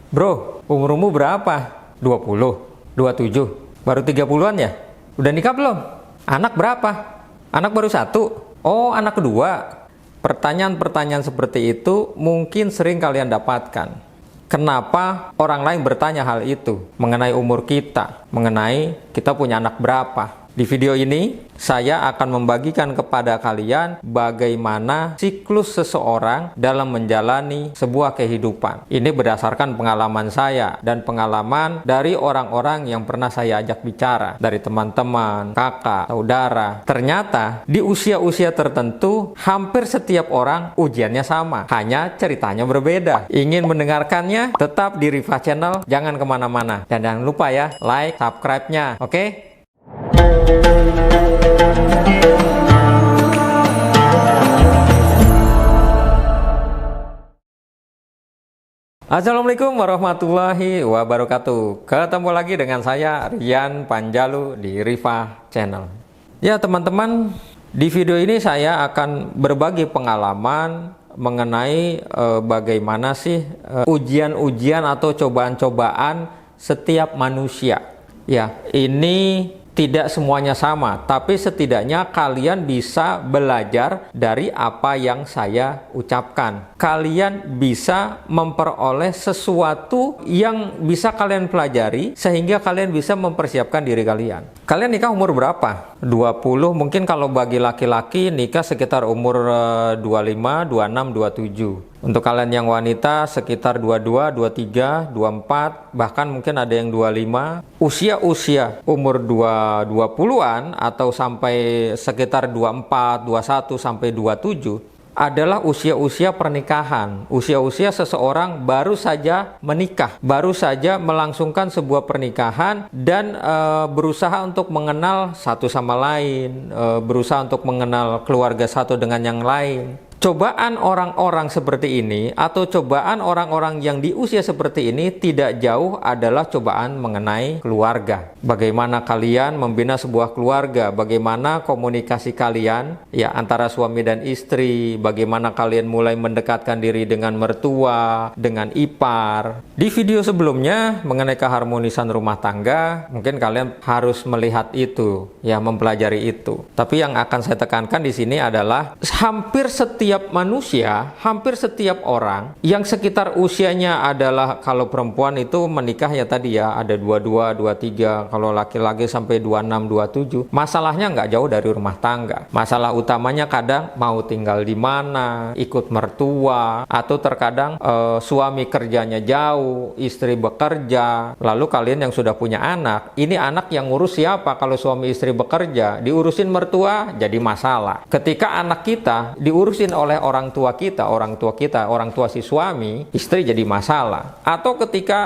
Bro, umurmu berapa? 20, 27, baru 30-an ya? Udah nikah belum? Anak berapa? Anak baru satu? Oh, anak kedua. Pertanyaan-pertanyaan seperti itu mungkin sering kalian dapatkan. Kenapa orang lain bertanya hal itu mengenai umur kita, mengenai kita punya anak berapa? Di video ini, saya akan membagikan kepada kalian bagaimana siklus seseorang dalam menjalani sebuah kehidupan. Ini berdasarkan pengalaman saya dan pengalaman dari orang-orang yang pernah saya ajak bicara, dari teman-teman, kakak, saudara. Ternyata di usia-usia tertentu, hampir setiap orang ujiannya sama, hanya ceritanya berbeda. Ingin mendengarkannya? Tetap di Riva Channel, jangan kemana-mana. Dan jangan lupa ya, like, subscribe-nya, oke? Assalamualaikum warahmatullahi wabarakatuh. Ketemu lagi dengan saya Rian Panjalu di Riva Channel. Ya teman-teman, di video ini saya akan berbagi pengalaman mengenai bagaimana sih ujian-ujian atau cobaan-cobaan setiap manusia. Ya, ini tidak semuanya sama, tapi setidaknya kalian bisa belajar dari apa yang saya ucapkan. Kalian bisa memperoleh sesuatu yang bisa kalian pelajari sehingga kalian bisa mempersiapkan diri kalian. Kalian nikah umur berapa? 20, mungkin kalau bagi laki-laki nikah sekitar umur 25, 26, 27. Untuk kalian yang wanita sekitar 22, 23, 24, bahkan mungkin ada yang 25. Usia-usia umur 20-an atau sampai sekitar 24, 21 sampai 27 adalah usia-usia pernikahan. Usia-usia seseorang baru saja menikah, baru saja melangsungkan sebuah pernikahan dan berusaha untuk mengenal satu sama lain, berusaha untuk mengenal keluarga satu dengan yang lain. Cobaan orang-orang seperti ini atau cobaan orang-orang yang di usia seperti ini tidak jauh adalah cobaan mengenai keluarga. Bagaimana kalian membina sebuah keluarga, bagaimana komunikasi kalian ya antara suami dan istri, bagaimana kalian mulai mendekatkan diri dengan mertua, dengan ipar. Di video sebelumnya mengenai keharmonisan rumah tangga, mungkin kalian harus melihat itu, ya mempelajari itu. Tapi yang akan saya tekankan di sini adalah hampir setiap manusia, hampir setiap orang yang sekitar usianya adalah, kalau perempuan itu menikah ya tadi ya ada 22, 23, kalau laki-laki sampai 26, 27, masalahnya nggak jauh dari rumah tangga. Masalah utamanya kadang mau tinggal di mana, ikut mertua, atau terkadang suami kerjanya jauh, istri bekerja, lalu kalian yang sudah punya anak, ini anak yang ngurus siapa? Kalau suami istri bekerja, diurusin mertua jadi masalah. Ketika anak kita diurusin oleh orang tua kita, orang tua si suami, istri jadi masalah. Atau ketika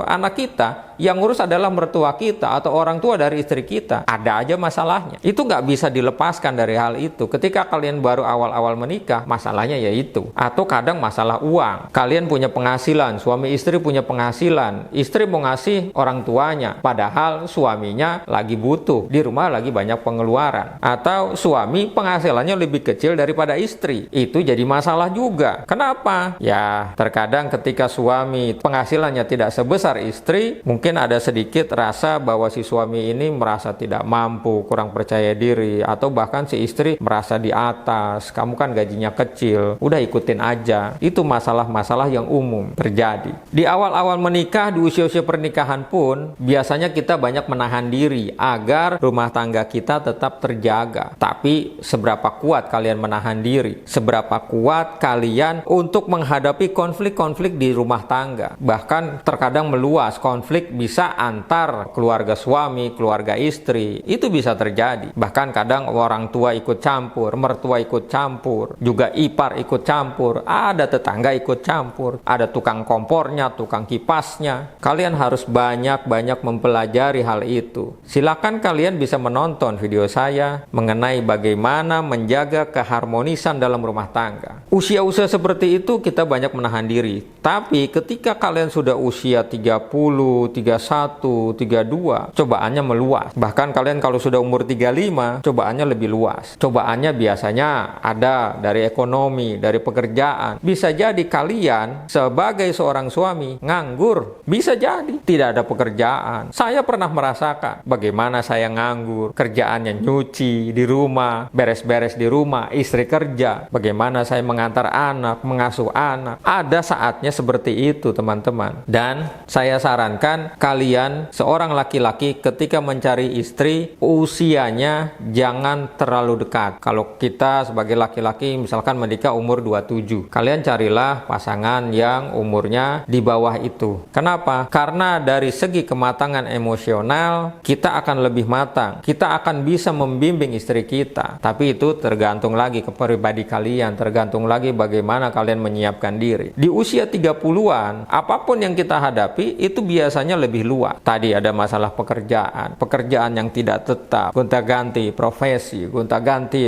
anak kita yang ngurus adalah mertua kita atau orang tua dari istri kita, ada aja masalahnya. Itu nggak bisa dilepaskan dari hal itu. Ketika kalian baru awal-awal menikah, masalahnya yaitu. Atau kadang masalah uang. Kalian punya penghasilan, suami istri punya penghasilan, istri mau ngasih orang tuanya, padahal suaminya lagi butuh, di rumah lagi banyak pengeluaran. Atau suami penghasilannya lebih kecil daripada istri, itu jadi masalah juga. Kenapa? Ya, terkadang ketika suami penghasilannya tidak sebesar istri, mungkin ada sedikit rasa bahwa si suami ini merasa tidak mampu, kurang percaya diri, atau bahkan si istri merasa di atas, kamu kan gajinya kecil, udah ikutin aja. Itu masalah-masalah yang umum terjadi. Di awal-awal menikah, di usia-usia pernikahan pun, biasanya kita banyak menahan diri agar rumah tangga kita tetap terjaga. Tapi seberapa kuat kalian menahan diri? Seberapa kuat kalian untuk menghadapi konflik-konflik di rumah tangga? Bahkan terkadang meluas, konflik bisa antar keluarga suami, keluarga istri, itu bisa terjadi. Bahkan kadang orang tua ikut campur, mertua ikut campur, juga ipar ikut campur, ada tetangga ikut campur, ada tukang kompornya, tukang kipasnya. Kalian harus banyak-banyak mempelajari hal itu. Silakan kalian bisa menonton video saya mengenai bagaimana menjaga keharmonisan dalam rumah tangga. Usia-usia seperti itu kita banyak menahan diri. Tapi ketika kalian sudah usia 30, 31, 32, cobaannya meluas. Bahkan kalian kalau sudah umur 35, cobaannya lebih luas. Cobaannya biasanya ada dari ekonomi, dari pekerjaan. Bisa jadi kalian sebagai seorang suami nganggur. Bisa jadi tidak ada pekerjaan. Saya pernah merasakan bagaimana saya nganggur. Kerjaannya nyuci di rumah, beres-beres di rumah, istri kerja. Bagaimana saya mengantar anak, mengasuh anak. Ada saatnya seperti itu, teman-teman. Dan saya sarankan kalian seorang laki-laki ketika mencari istri, usianya jangan terlalu dekat. Kalau kita sebagai laki-laki misalkan menikah umur 27, kalian carilah pasangan yang umurnya di bawah itu. Kenapa? Karena dari segi kematangan emosional kita akan lebih matang. Kita akan bisa membimbing istri kita. Tapi itu tergantung lagi ke pribadi kalian, tergantung lagi bagaimana kalian menyiapkan diri. Di usia 30-an, apapun yang kita hadapi itu biasanya lebih luas. Tadi ada masalah pekerjaan yang tidak tetap, gonta-ganti profesi, gonta-ganti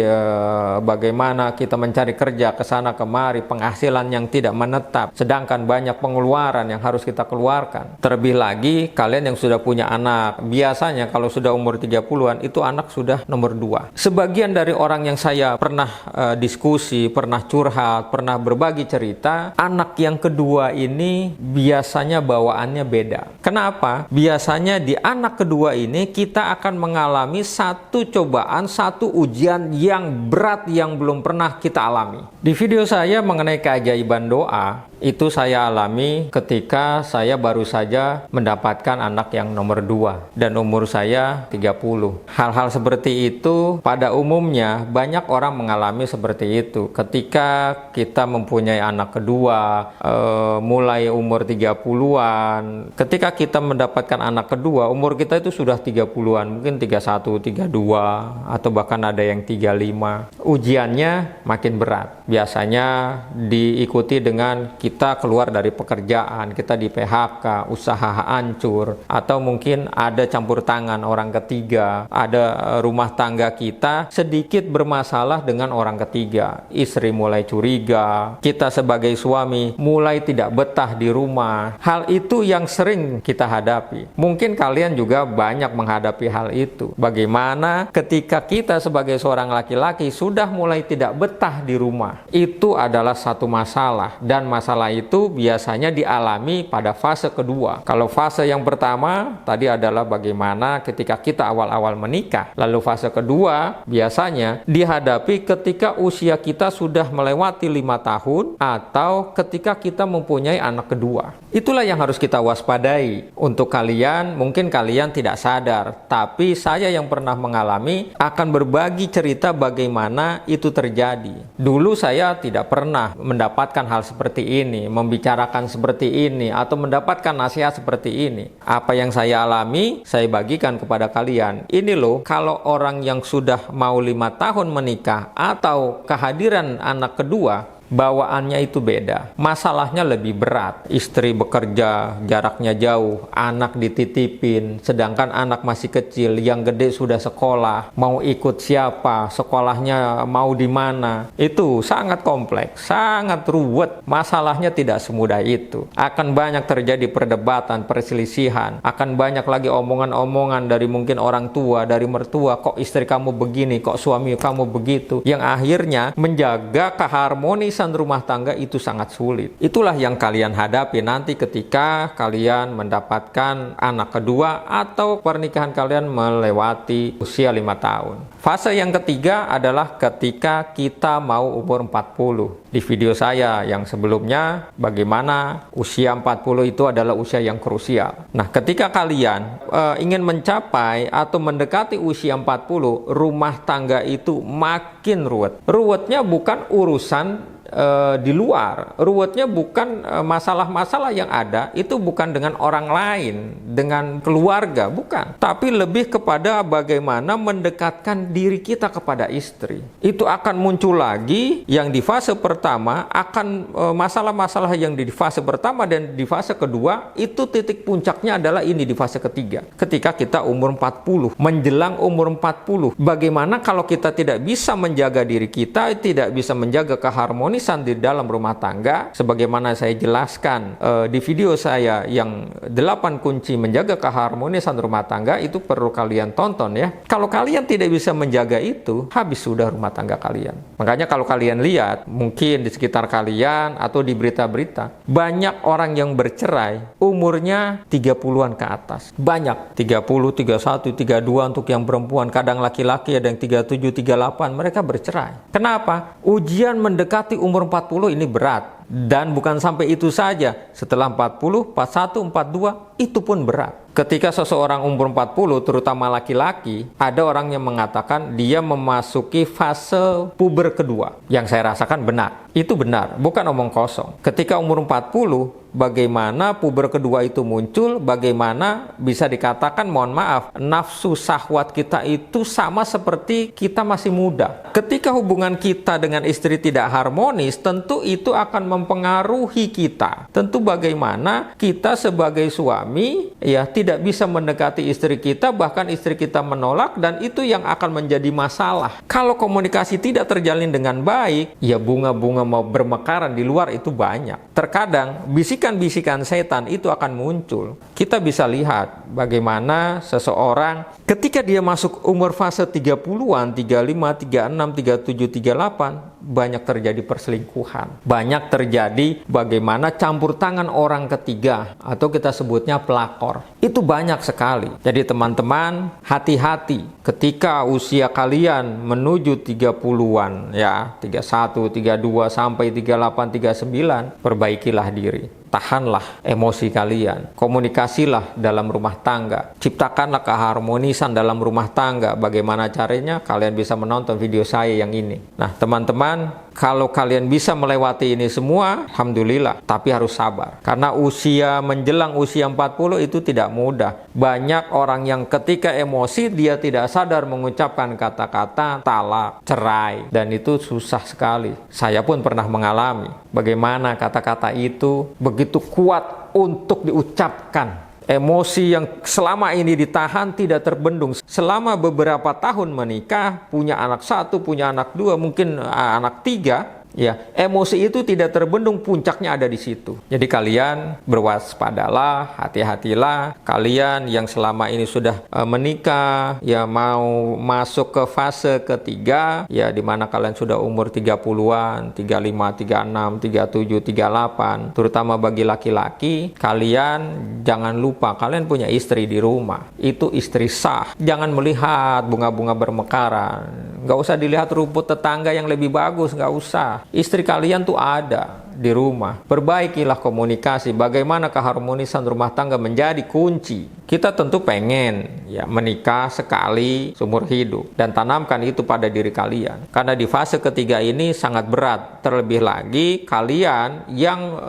bagaimana kita mencari kerja ke sana kemari, penghasilan yang tidak menetap, sedangkan banyak pengeluaran yang harus kita keluarkan. Terlebih lagi kalian yang sudah punya anak, biasanya kalau sudah umur 30-an itu anak sudah nomor 2. Sebagian dari orang yang saya pernah diskusi, pernah curhat, pernah berbagi cerita, anak yang kedua ini biasanya bawaannya beda. Kenapa? Biasanya di anak kedua ini kita akan mengalami satu cobaan, satu ujian yang berat yang belum pernah kita alami. Di video saya mengenai keajaiban doa, itu saya alami ketika saya baru saja mendapatkan anak yang nomor 2 dan umur saya 30. Hal-hal seperti itu pada umumnya banyak orang mengalami seperti itu. Ketika kita mempunyai anak kedua, mulai umur 30-an, ketika kita mendapatkan anak kedua, umur kita itu sudah 30-an, mungkin 31, 32, atau bahkan ada yang 35. Ujiannya makin berat. Biasanya diikuti dengan kita keluar dari pekerjaan, kita di PHK, usaha hancur, atau mungkin ada campur tangan orang ketiga, ada rumah tangga kita sedikit bermasalah dengan orang ketiga, istri mulai curiga, kita sebagai suami mulai tidak betah di rumah. Hal itu yang sering kita hadapi. Mungkin kalian juga banyak menghadapi hal itu. Bagaimana ketika kita sebagai seorang laki-laki sudah mulai tidak betah di rumah? Itu adalah satu masalah, dan masalah itu biasanya dialami pada fase kedua. Kalau fase yang pertama tadi adalah bagaimana ketika kita awal-awal menikah. Lalu fase kedua biasanya dihadapi ketika usia kita sudah melewati 5 tahun atau ketika kita mempunyai anak kedua. Itulah yang harus kita waspadai. Untuk kalian, mungkin kalian tidak sadar, tapi saya yang pernah mengalami akan berbagi cerita bagaimana itu terjadi. Dulu saya tidak pernah mendapatkan hal seperti ini, membicarakan seperti ini, atau mendapatkan nasihat seperti ini. Apa yang saya alami, saya bagikan kepada kalian. Ini loh, kalau orang yang sudah mau 5 tahun menikah atau kehadiran anak kedua, bawaannya itu beda. Masalahnya lebih berat. Istri bekerja, jaraknya jauh, anak dititipin, sedangkan anak masih kecil, yang gede sudah sekolah, mau ikut siapa, sekolahnya mau di mana. Itu sangat kompleks, sangat ruwet. Masalahnya tidak semudah itu. Akan banyak terjadi perdebatan, perselisihan, akan banyak lagi omongan-omongan dari mungkin orang tua, dari mertua, kok istri kamu begini, kok suami kamu begitu, yang akhirnya menjaga keharmonisan rumah tangga itu sangat sulit. Itulah yang kalian hadapi nanti ketika kalian mendapatkan anak kedua atau pernikahan kalian melewati usia 5 tahun. Fase yang ketiga adalah ketika kita mau umur 40. Di video saya yang sebelumnya, bagaimana usia 40 itu adalah usia yang krusial. Nah, ketika kalian ingin mencapai atau mendekati usia 40, rumah tangga itu makin ruwet. Ruwetnya bukan urusan di luar, ruwetnya bukan masalah-masalah yang ada, itu bukan dengan orang lain, dengan keluarga, bukan, tapi lebih kepada bagaimana mendekatkan diri kita kepada istri. Itu akan muncul lagi yang di fase pertama pertama akan masalah-masalah yang di fase pertama dan di fase kedua itu titik puncaknya adalah ini di fase ketiga. Ketika kita umur 40, menjelang umur 40. Bagaimana kalau kita tidak bisa menjaga diri kita, tidak bisa menjaga keharmonisan di dalam rumah tangga, sebagaimana saya jelaskan di video saya yang 8 kunci menjaga keharmonisan rumah tangga, itu perlu kalian tonton ya. Kalau kalian tidak bisa menjaga itu, habis sudah rumah tangga kalian. Makanya kalau kalian lihat, mungkin di sekitar kalian atau di berita-berita, banyak orang yang bercerai umurnya 30-an ke atas. Banyak, 30, 31, 32 untuk yang perempuan, kadang laki-laki ada yang 37, 38, mereka bercerai. Kenapa? Ujian mendekati umur 40 ini berat. Dan bukan sampai itu saja, setelah 40, 41, 42, itu pun berat. Ketika seseorang umur 40, terutama laki-laki, ada orang yang mengatakan dia memasuki fase puber kedua. Yang saya rasakan benar. Itu benar, bukan omong kosong. Ketika umur 40, bagaimana puber kedua itu muncul, bagaimana bisa dikatakan, mohon maaf, nafsu syahwat kita itu sama seperti kita masih muda. Ketika hubungan kita dengan istri tidak harmonis, tentu itu akan mempengaruhi kita. Tentu bagaimana kita sebagai suami ya tidak bisa mendekati istri kita, bahkan istri kita menolak, dan itu yang akan menjadi masalah. Kalau komunikasi tidak terjalin dengan baik, ya bunga-bunga mau bermekaran di luar itu banyak. Terkadang bisikan-bisikan setan itu akan muncul. Kita bisa lihat bagaimana seseorang ketika dia masuk umur fase 30-an, 35, 36, 37, 38, banyak terjadi perselingkuhan. Banyak terjadi bagaimana campur tangan orang ketiga atau kita sebutnya pelakor. Itu banyak sekali. Jadi teman-teman, hati-hati ketika usia kalian menuju 30-an ya, 31, 32 sampai 38, 39, perbaikilah diri. Tahanlah emosi kalian, komunikasilah dalam rumah tangga, ciptakanlah keharmonisan dalam rumah tangga. Bagaimana caranya? Kalian bisa menonton video saya yang ini. Nah teman-teman, kalau kalian bisa melewati ini semua, alhamdulillah, tapi harus sabar. Karena usia menjelang usia 40 itu tidak mudah. Banyak orang yang ketika emosi dia tidak sadar mengucapkan kata-kata talak, cerai, dan itu susah sekali. Saya pun pernah mengalami bagaimana kata-kata itu begitu kuat untuk diucapkan. Emosi yang selama ini ditahan tidak terbendung. Selama beberapa tahun menikah, punya anak 1, punya anak 2, mungkin anak 3, ya, emosi itu tidak terbendung, puncaknya ada di situ. Jadi kalian berwaspadalah, hati-hatilah. Kalian yang selama ini sudah menikah, ya mau masuk ke fase ketiga, ya di mana kalian sudah umur 30-an, 35, 36, 37, 38, terutama bagi laki-laki, kalian jangan lupa kalian punya istri di rumah. Itu istri sah. Jangan melihat bunga-bunga bermekaran. Nggak usah dilihat rumput tetangga yang lebih bagus, nggak usah. Istri kalian tuh ada di rumah. Perbaikilah komunikasi. Bagaimana keharmonisan rumah tangga menjadi kunci. Kita tentu pengen ya menikah sekali seumur hidup dan tanamkan itu pada diri kalian. Karena di fase ketiga ini sangat berat. Terlebih lagi kalian yang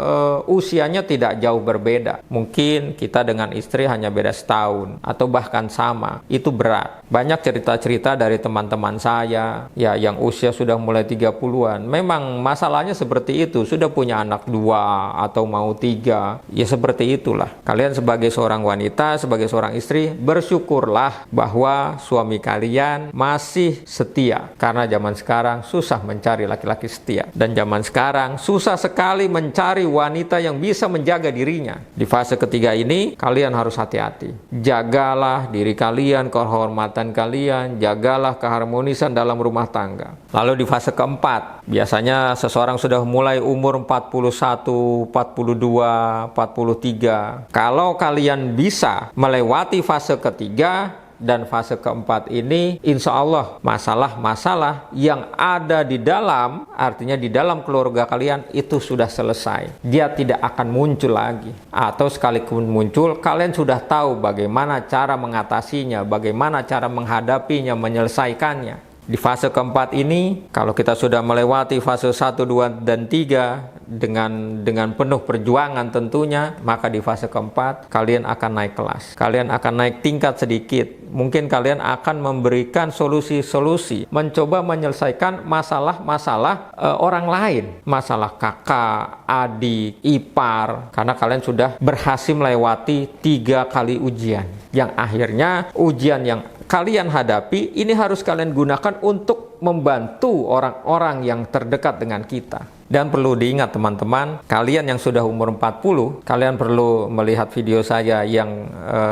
usianya tidak jauh berbeda. Mungkin kita dengan istri hanya beda setahun atau bahkan sama. Itu berat. Banyak cerita-cerita dari teman-teman saya ya yang usia sudah mulai 30-an. Memang masalahnya seperti itu. Sudah punya anak 2 atau mau 3, ya seperti itulah. Kalian sebagai seorang wanita, sebagai seorang istri, bersyukurlah bahwa suami kalian masih setia. Karena zaman sekarang susah mencari laki-laki setia. Dan zaman sekarang susah sekali mencari wanita yang bisa menjaga dirinya. Di fase ketiga ini, kalian harus hati-hati. Jagalah diri kalian, kehormatan kalian, jagalah keharmonisan dalam rumah tangga. Lalu di fase keempat, biasanya seseorang sudah mulai umur 41, 42, 43. Kalau kalian bisa melewati fase ketiga dan fase keempat ini, insya Allah masalah-masalah yang ada di dalam, artinya di dalam keluarga kalian itu sudah selesai. Dia tidak akan muncul lagi. Atau sekalipun muncul, kalian sudah tahu bagaimana cara mengatasinya, bagaimana cara menghadapinya, menyelesaikannya. Di fase keempat ini, kalau kita sudah melewati fase 1, 2, dan 3 dengan penuh perjuangan tentunya, maka di fase keempat kalian akan naik kelas. Kalian akan naik tingkat sedikit. Mungkin kalian akan memberikan solusi-solusi, mencoba menyelesaikan masalah-masalah orang lain. Masalah kakak, adik, ipar. Karena kalian sudah berhasil melewati 3 kali ujian. Yang akhirnya ujian yang kalian hadapi ini harus kalian gunakan untuk membantu orang-orang yang terdekat dengan kita. Dan perlu diingat teman-teman, kalian yang sudah umur 40, kalian perlu melihat video saya yang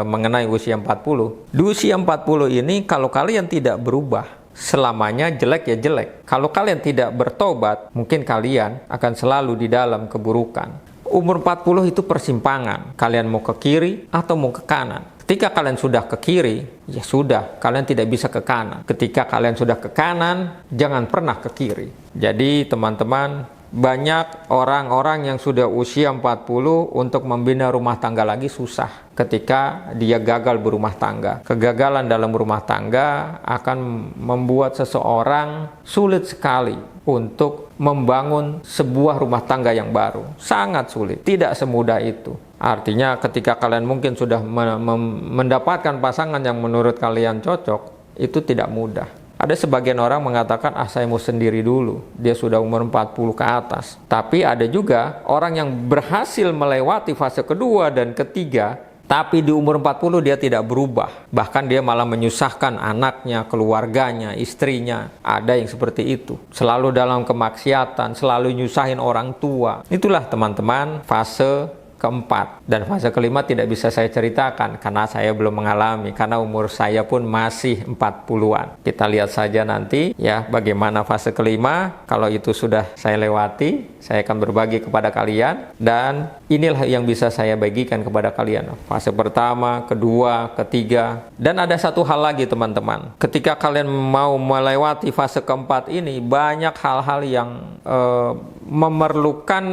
mengenai usia 40. Di usia 40 ini kalau kalian tidak berubah, selamanya jelek ya jelek. Kalau kalian tidak bertobat, mungkin kalian akan selalu di dalam keburukan. Umur 40 itu persimpangan. Kalian mau ke kiri atau mau ke kanan. Ketika kalian sudah ke kiri, ya sudah, kalian tidak bisa ke kanan. Ketika kalian sudah ke kanan, jangan pernah ke kiri. Jadi teman-teman, banyak orang-orang yang sudah usia 40 untuk membina rumah tangga lagi susah ketika dia gagal berumah tangga. Kegagalan dalam rumah tangga akan membuat seseorang sulit sekali untuk membangun sebuah rumah tangga yang baru. Sangat sulit, tidak semudah itu. Artinya ketika kalian mungkin sudah mendapatkan pasangan yang menurut kalian cocok, itu tidak mudah. Ada sebagian orang mengatakan, saya mau sendiri dulu. Dia sudah umur 40 ke atas. Tapi ada juga orang yang berhasil melewati fase kedua dan ketiga, tapi di umur 40 dia tidak berubah. Bahkan dia malah menyusahkan anaknya, keluarganya, istrinya. Ada yang seperti itu. Selalu dalam kemaksiatan, selalu nyusahin orang tua. Itulah teman-teman fase keempat. Dan fase kelima tidak bisa saya ceritakan karena saya belum mengalami, karena umur saya pun masih 40-an. Kita lihat saja nanti ya bagaimana fase kelima. Kalau itu sudah saya lewati, saya akan berbagi kepada kalian, dan inilah yang bisa saya bagikan kepada kalian. Fase pertama, kedua, ketiga. Dan ada satu hal lagi teman-teman, ketika kalian mau melewati fase keempat ini, banyak hal-hal yang memerlukan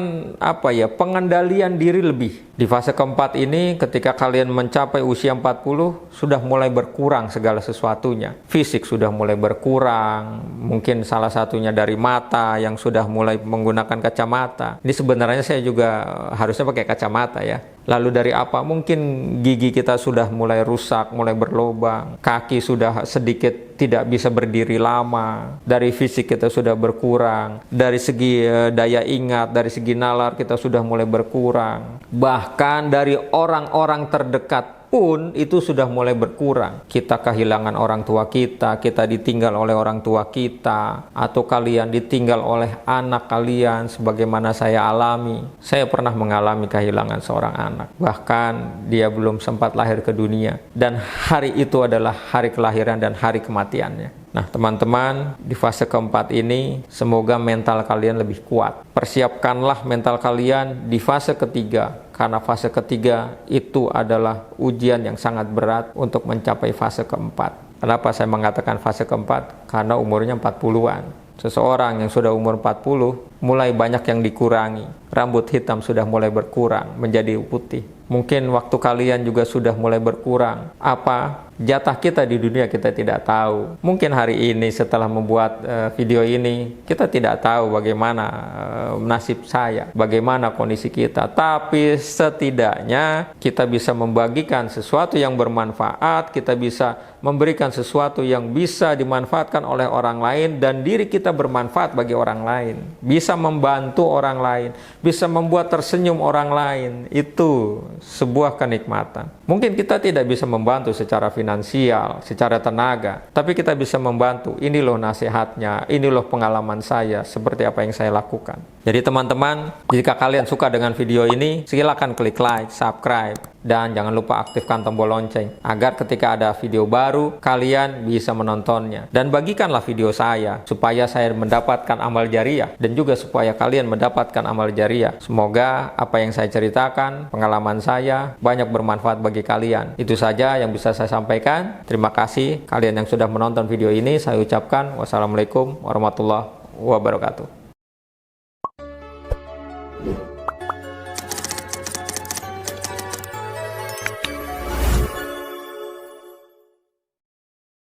pengendalian diri lebih. Di fase keempat ini, ketika kalian mencapai usia 40, sudah mulai berkurang segala sesuatunya. Fisik sudah mulai berkurang, mungkin salah satunya dari mata yang sudah mulai menggunakan kacamata. Ini sebenarnya saya juga harusnya pakai kacamata ya. Lalu dari apa? Mungkin gigi kita sudah mulai rusak, mulai berlubang. Kaki sudah sedikit tidak bisa berdiri lama. Dari fisik kita sudah berkurang. Dari segi daya ingat, dari segi nalar kita sudah mulai berkurang. Bahkan dari orang-orang terdekat pun itu sudah mulai berkurang. Kita kehilangan orang tua kita ditinggal oleh orang tua kita, atau kalian ditinggal oleh anak kalian sebagaimana saya alami. Saya pernah mengalami kehilangan seorang anak. Bahkan dia belum sempat lahir ke dunia. Dan hari itu adalah hari kelahiran dan hari kematiannya. Nah teman-teman, di fase keempat ini semoga mental kalian lebih kuat. Persiapkanlah mental kalian di fase ketiga, karena fase ketiga itu adalah ujian yang sangat berat untuk mencapai fase keempat. Kenapa saya mengatakan fase keempat? Karena umurnya 40-an. Seseorang yang sudah umur 40 mulai banyak yang dikurangi. Rambut hitam sudah mulai berkurang menjadi putih. Mungkin waktu kalian juga sudah mulai berkurang. Apa jatah kita di dunia kita tidak tahu. Mungkin hari ini setelah membuat video ini, kita tidak tahu bagaimana nasib saya, bagaimana kondisi kita. Tapi setidaknya kita bisa membagikan sesuatu yang bermanfaat, kita bisa memberikan sesuatu yang bisa dimanfaatkan oleh orang lain, dan diri kita bermanfaat bagi orang lain. Bisa membantu orang lain, bisa membuat tersenyum orang lain. Itu sebuah kenikmatan. Mungkin kita tidak bisa membantu secara finansial, secara tenaga, tapi kita bisa membantu. Ini loh nasihatnya, ini loh pengalaman saya, seperti apa yang saya lakukan. Jadi teman-teman, jika kalian suka dengan video ini, silakan klik like, subscribe, dan jangan lupa aktifkan tombol lonceng agar ketika ada video baru kalian bisa menontonnya. Dan bagikanlah video saya supaya saya mendapatkan amal jariah, dan juga supaya kalian mendapatkan amal jariah. Semoga apa yang saya ceritakan, pengalaman saya, banyak bermanfaat bagi kalian. Itu saja yang bisa saya sampaikan. Terima kasih kalian yang sudah menonton video ini. Saya ucapkan wassalamualaikum warahmatullahi wabarakatuh.